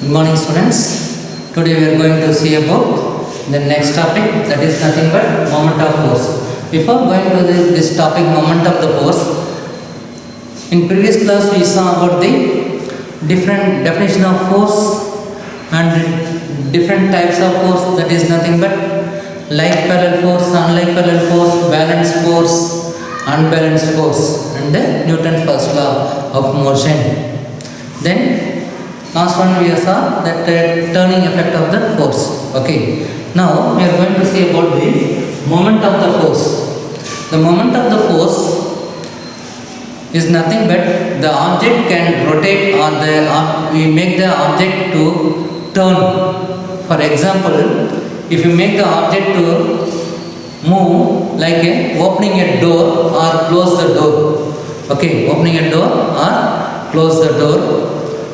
Good morning students. Today we are going to see about the next topic, that is nothing but moment of force. Before going to this topic, moment of the force, in previous class we saw about the different definition of force and different types of force, that is nothing but like parallel force, unlike parallel force, balanced force, unbalanced force, and Newton's first law of motion. Then last one we saw that turning effect of the force. Okay, now we are going to see about the moment of the force. The moment of the force is nothing but the object can rotate or we make the object to turn. For example, if you make the object to move like opening a door or close the door. Okay, opening a door or close the door,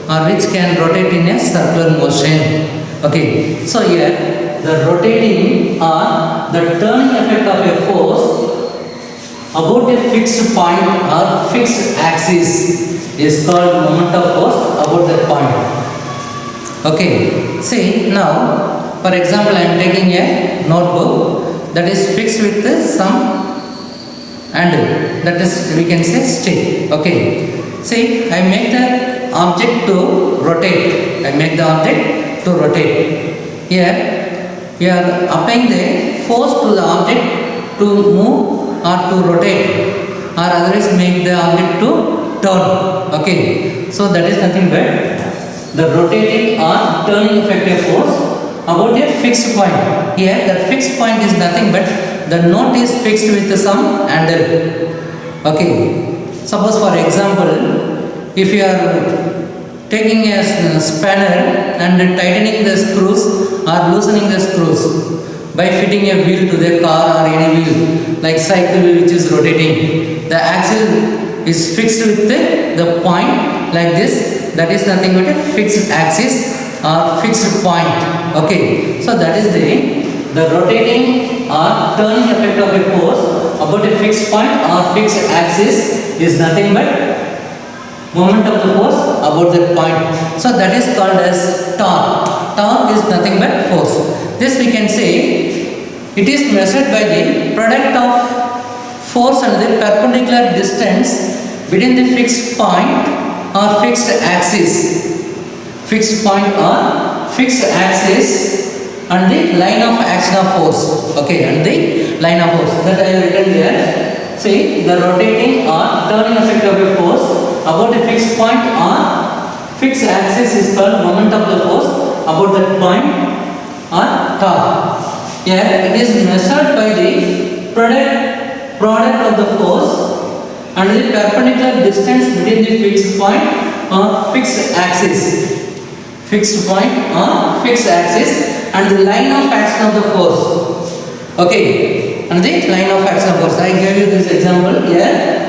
or which can rotate in a circular motion. Okay, so here the rotating or the turning effect of a force about a fixed point or fixed axis is called moment of force about that point. Okay, see now, for example, I am taking a notebook that is fixed with some handle, that is we can say stick. Okay, see, I make the object to rotate. I make the object to rotate. Here we are applying the force to the object to move or to rotate, or otherwise make the object to turn. Okay, so that is nothing but the rotating or turning effect of force about a fixed point. Here the fixed point is nothing but the note is fixed with some handle. Okay, suppose for example, if you are taking a spanner and tightening the screws or loosening the screws by fitting a wheel to the car or any wheel like cycle wheel which is rotating, the axle is fixed with the point like this, that is nothing but a fixed axis or fixed point. Okay, so that is the rotating or turning effect of a force about a fixed point or fixed axis is nothing but moment of the force about that point. So that is called as torque. Torque is nothing but force. This we can say it is measured by the product of force and the perpendicular distance between the fixed point or fixed axis. Fixed point or fixed axis and the line of action of force. Okay, and the line of force that I have written here. See, the rotating or turning effect of a force about a fixed point or fixed axis is called moment of the force about that point or torque. Here it is measured by the product of the force and the perpendicular distance between the fixed point or fixed axis. Fixed point or fixed axis and the line of action of the force. Okay, and the line of action of force. I gave you this example here.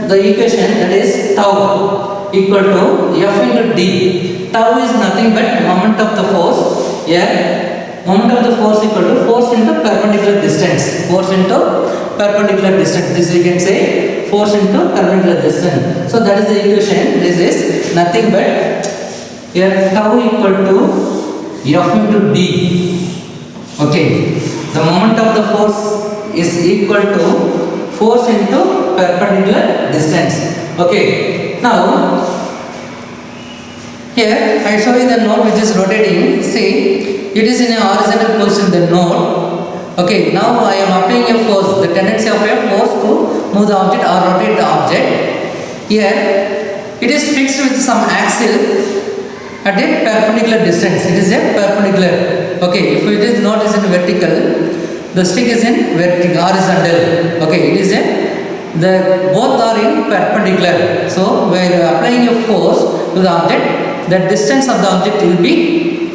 The equation, that is tau equal to F into D. Tau is nothing but moment of the force. Here moment of the force equal to force into perpendicular distance. Force into perpendicular distance. This we can say force into perpendicular distance. So that is the equation. This is nothing but here tau equal to F into D. Okay, the moment of the force is equal to force into perpendicular distance. Okay, now here I show you the node which is rotating. See, it is in a horizontal position, the node. Okay, now I am applying a force, the tendency of a force to move the object or rotate the object. Here it is fixed with some axle at a perpendicular distance. It is a perpendicular. Okay, if it is not is in vertical, the stick is in horizontal. Okay, it is both are in perpendicular. So when you are applying a force to the object, the distance of the object will be,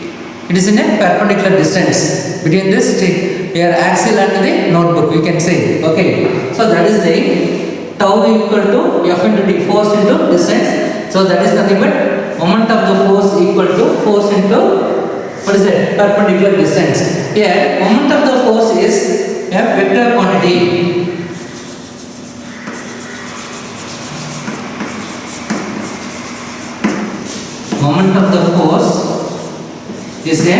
it is in a perpendicular distance between this stick, your axle and the notebook, we can say. Okay, so that is the tau equal to F into D, force into distance. So that is nothing but moment of the force equal to force into what is it? Perpendicular distance. Here moment of the force is a vector quantity. Moment of the force is a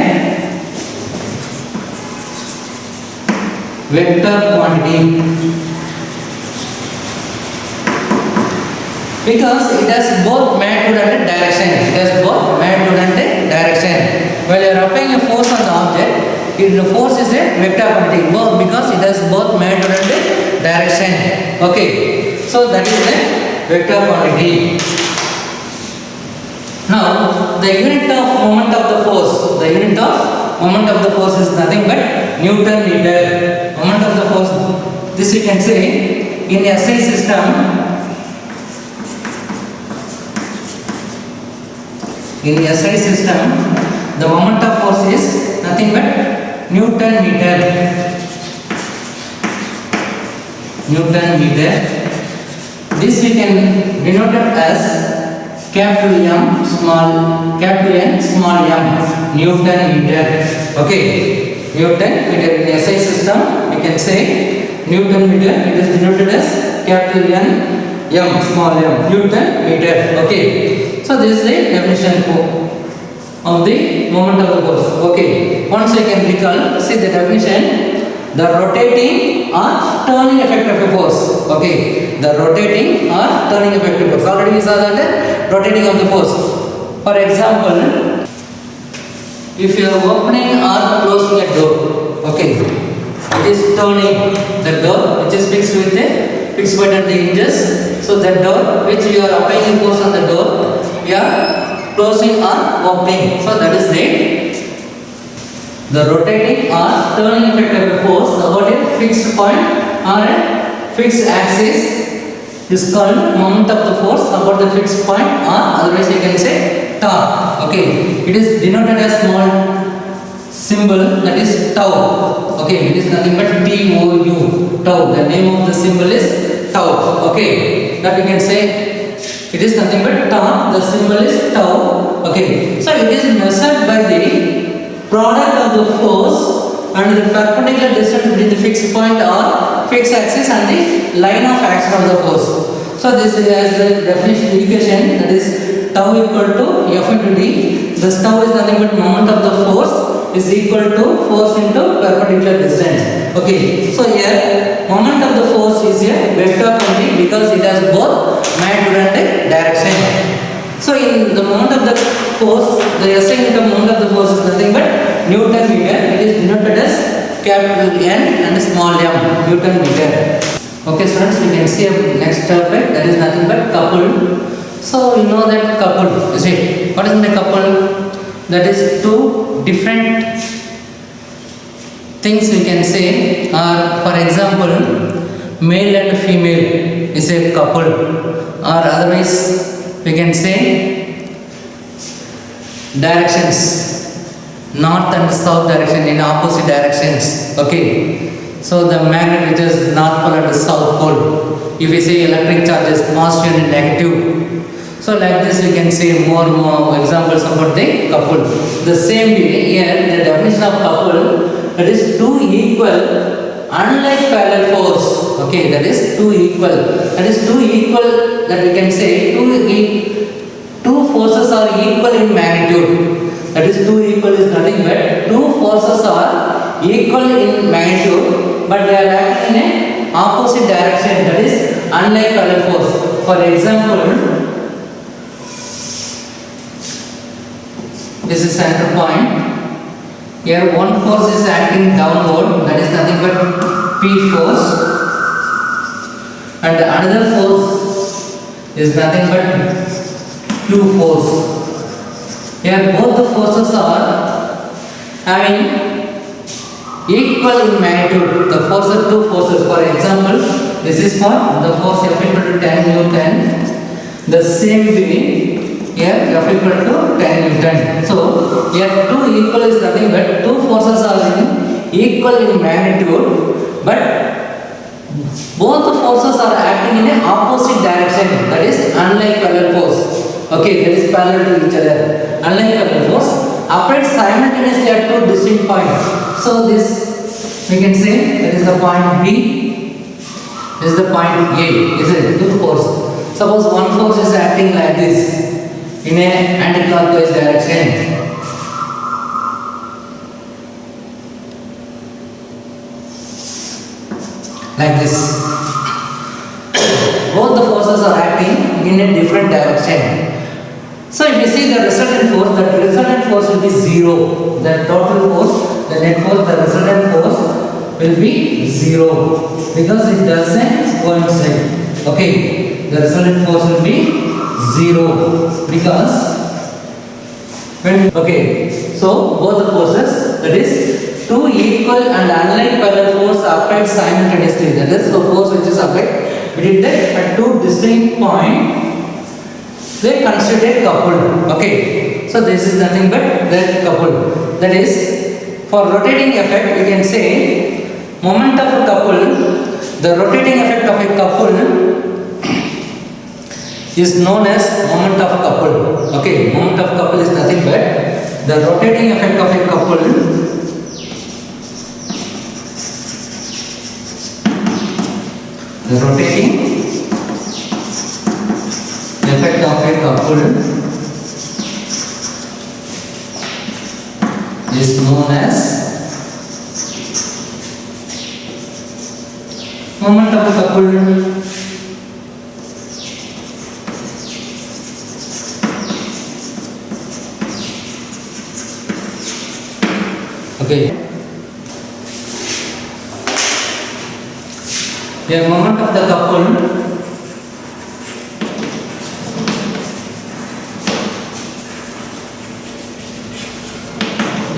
vector quantity because it has both magnitude and direction. It has both magnitude and direction. While you are applying a force on the object, the force is a vector quantity because it has both magnitude and direction. Okay, so that is a vector quantity. Now the unit of moment of the force. The unit of moment of the force is nothing but Newton meter. Moment of the force. This we can say in SI system. In the SI system, the moment of force is nothing but Newton meter. Newton meter. This we can denote it as capital M, capital N, small m, Newton meter. Okay, Newton meter. In the SI system, we can say Newton meter. It is denoted as capital N, m, small m, Newton meter. Okay. So this is the definition of the moment of the force. Okay. Once you can recall, see the definition: the rotating or turning effect of a force. Okay. The rotating or turning effect of force. Already we saw that rotating of the force. For example, if you are opening or closing a door, okay, it is turning the door which is fixed with a fixed point at the hinges. So that door which you are applying force on the door, we are closing or opening. So that is the rotating or turning effect of a force about a fixed point or a fixed axis is called moment of the force about the fixed point, or otherwise you can say torque. Okay, it is denoted as small symbol, that is tau. Okay, it is nothing but TOU, tau. The name of the symbol is tau. Okay, that we can say it is nothing but tau. The symbol is tau. Okay, so it is measured by the product of the force and the perpendicular distance between the fixed point or fixed axis and the line of action of the force. So this is as the definition equation, that is tau equal to F into D. This tau is nothing but moment of the force is equal to force into perpendicular distance. Okay, so here moment of the force is a vector quantity because it has both magnitude and direction. So in the moment of the force, the SI unit of moment of the force is nothing but Newton meter. It is denoted as capital N and small m, Newton meter. Okay students, we can see a next topic, that is nothing but coupled. So you know that coupled, is it? What is the coupled? That is two different things we can say, or for example male and female is a couple, or otherwise we can say directions, north and south direction in opposite directions. Okay, so the magnet which is north pole and south pole, if we say electric charges positive and negative, so like this we can say more examples about the couple. The same way here the definition of couple, that is two equal unlike parallel force. Okay, that is two equal. That is two equal, that we can say two forces are equal in magnitude. That is two equal is nothing but two forces are equal in magnitude but they are acting in a opposite direction. That is unlike parallel force. For example, this is center point. Here one force is acting downward, that is nothing but P force, and another force is nothing but Q force. Here both the forces are having equal in magnitude. The force are two forces. For example, this is for the force F equal to 10 Newton. The same way here F equal to 10 Newton. So here two equal is nothing but two forces are equal in magnitude, but both the forces are acting in a opposite direction. That is unlike parallel force. Okay, that is parallel to each other. Unlike parallel force, applied simultaneously at two distinct points. So this we can say that is the point B. This is the point A. Is it two force? Suppose one force is acting like this in a anti-clockwise direction. like this. Both the forces are acting in a different direction. So if you see the resultant force, the resultant force will be 0. The total force, the net force, the resultant force will be 0 because it doesn't coincide. Okay, the resultant force will be 0 because okay, so both the forces, that is two equal and unlike parallel force are applied simultaneously. That is the force which is applied between them at two distinct points. They considered coupled. Okay, so this is nothing but the coupled. That is, for rotating effect we can say moment of a couple. The rotating effect of a couple is known as moment of couple. Okay, moment of couple is nothing but the rotating effect of a couple. The rotating effect of a couple is known as moment of a couple. Okay. The moment of the couple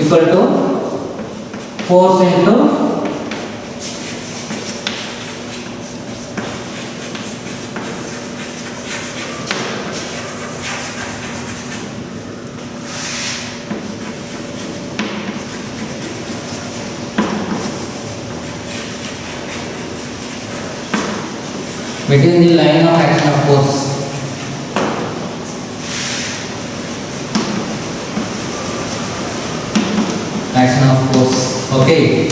equal to force into between the line of action of force. Action of force. Okay.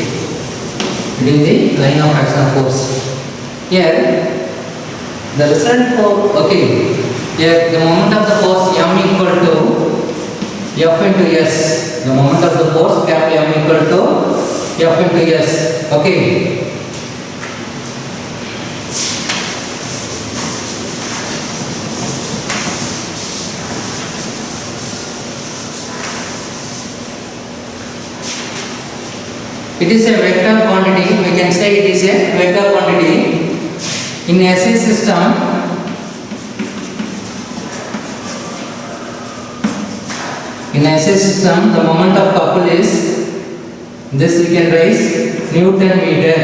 Between the line of action of force. Here, the result for, okay, here the moment of the force M equal to F into S. The moment of the force cap M equal to F into S. Okay. It is a vector quantity. We can say it is a vector quantity in SI system. In SI system, the moment of couple is this. We can raise Newton meter.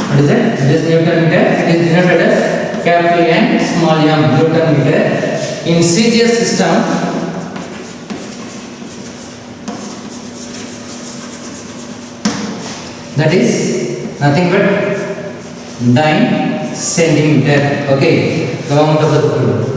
What is it? This Newton meter. It is denoted as capital N, small m, Newton meter. In CGS system, that is nothing but 9 centimeter. Okay, the moment of the couple.